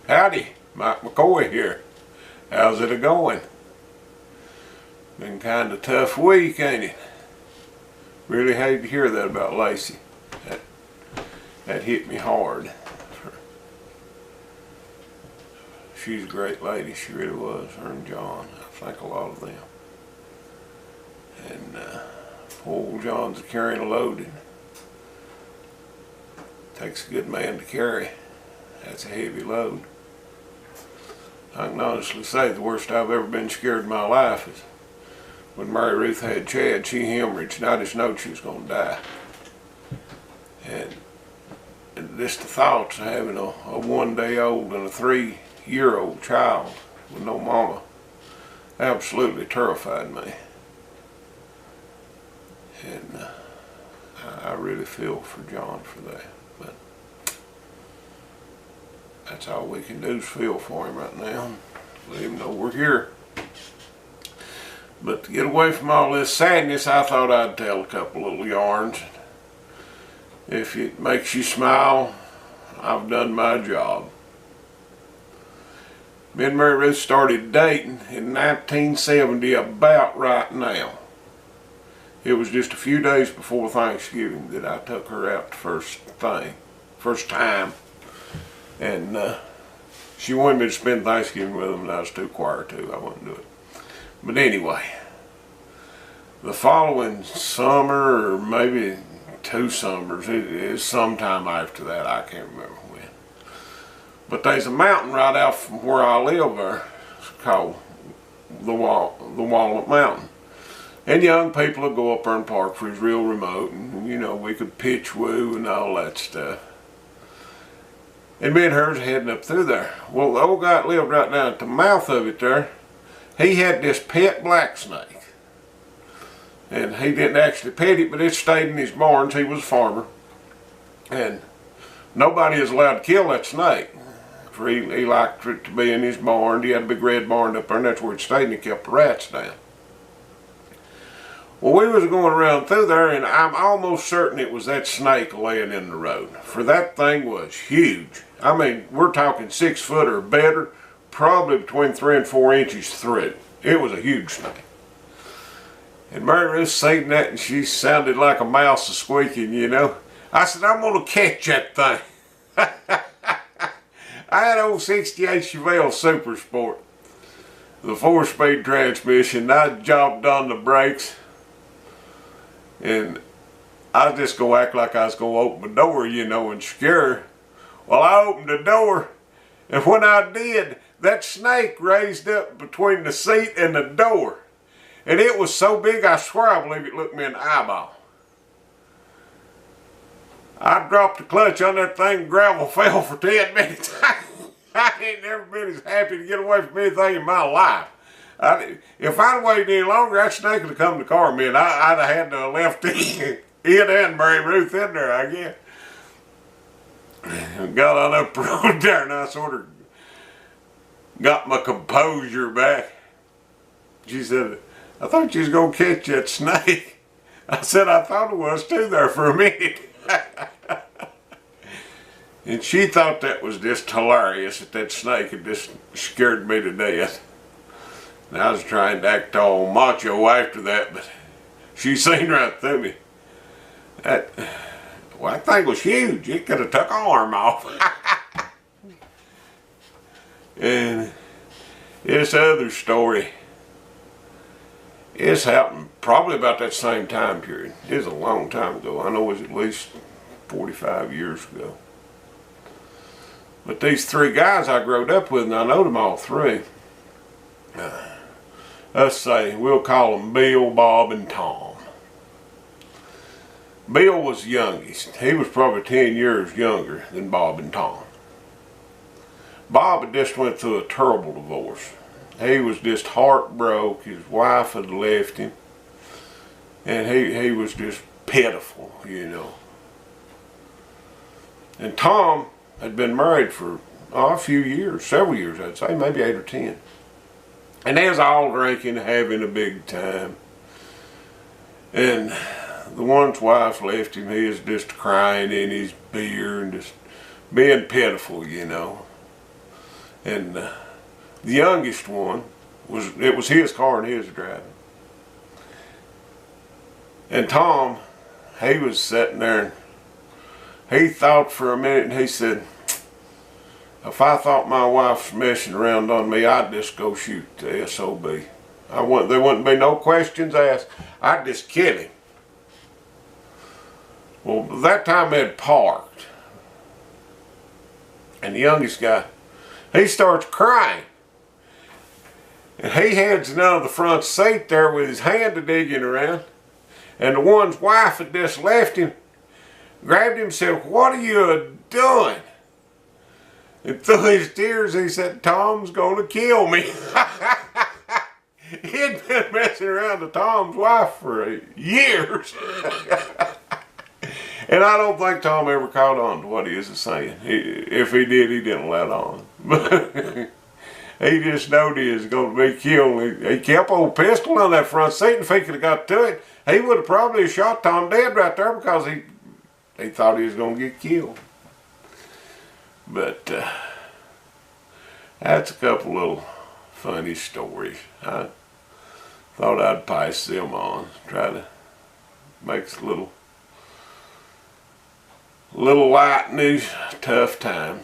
Howdy, Mike McCoy here. How's it a-going? Been kind of tough week, ain't it? Really hate to hear that about Lacey. That hit me hard. She's a great lady, she really was. Her and John, I think a lot of them. And poor old John's carrying a load. And takes a good man to carry. That's a heavy load. I can honestly say the worst I've ever been scared in my life is when Mary Ruth had Chad. She hemorrhaged, and I just knowed she was going to die. And just the thoughts of having a 1-day-old and a 3-year-old child with no mama absolutely terrified me. And I really feel for John for that. But that's all we can do is feel for him right now. Let him know we're here. But to get away from all this sadness, I thought I'd tell a couple little yarns. If it makes you smile, I've done my job. Me and Mary Ruth started dating in 1970, about right now. It was just a few days before Thanksgiving that I took her out the first time. And she wanted me to spend Thanksgiving with them, and I was too quiet to. I wouldn't do it. But anyway, the following summer, or maybe 2 summers, it is sometime after that, I can't remember when. But there's a mountain right out from where I live there. It's called the Walnut Mountain. And young people would go up there and park for it's real remote, and you know, we could pitch woo and all that stuff. And me and her's heading up through there. Well, the old guy that lived right down at the mouth of it there, he had this pet black snake. And he didn't actually pet it, but it stayed in his barns. He was a farmer. And nobody is allowed to kill that snake. For he liked it to be in his barn. He had a big red barn up there, and that's where it stayed, and he kept the rats down. Well, we was going around through there, and I'm almost certain it was that snake laying in the road. For that thing was huge. I mean, we're talking 6 foot or better, probably between 3 and 4 inches through. It was a huge snake. And Mary Ruth seen that, and she sounded like a mouse squeaking, you know. I said, I'm going to catch that thing. I had an old 68 Chevelle Super Sport, the 4-speed transmission. I jobbed on the brakes. And I was just going to act like I was going to open the door, you know, and scare her. Well, I opened the door, and when I did, that snake raised up between the seat and the door. And it was so big, I swear I believe it looked me in the eyeball. I dropped the clutch on that thing, gravel fell for 10 minutes. I ain't never been as happy to get away from anything in my life. If I'd waited any longer, that snake would have come to car me, and I'd have had to left it and Mary Ruth in there, I guess. And got on up the road there, and I sort of got my composure back. She said, I thought you was going to catch that snake. I said, I thought it was too there for a minute. And she thought that was just hilarious, that snake had just scared me to death. And I was trying to act all macho after that, but she seen right through me. That thing was huge. It could have took an arm off. And this other story, it's happened probably about that same time period. It was a long time ago. I know it was at least 45 years ago. But these 3 guys I growed up with, and I know them all 3. Let's say, we'll call them Bill, Bob, and Tom. Bill was the youngest. He was probably 10 years younger than Bob and Tom. Bob had just went through a terrible divorce. He was just heartbroken. His wife had left him. And he was just pitiful, you know. And Tom had been married for a few years, several years I'd say, maybe 8 or 10. And they was all drinking, having a big time. And the one's wife left him. He was just crying in his beer and just being pitiful, you know. And the youngest one, it was his car and he was driving. And Tom, he was sitting there and he thought for a minute and he said, if I thought my wife was messing around on me, I'd just go shoot the SOB. There wouldn't be no questions asked. I'd just kill him. Well, that time they'd parked. And the youngest guy, he starts crying. And he heads down to the front seat there with his hand digging around. And the one's wife had just left him, grabbed him and said, what are you doing? And through his tears he said, Tom's gonna kill me. He'd been messing around with Tom's wife for years. And I don't think Tom ever caught on to what he was saying. If he did, he didn't let on. But he just knowed he was going to be killed. He kept old pistol on that front seat, and if he could have got to it, he would have probably shot Tom dead right there because he thought he was going to get killed. But that's a couple little funny stories. I thought I'd pass them on, try to make a little light in these tough times.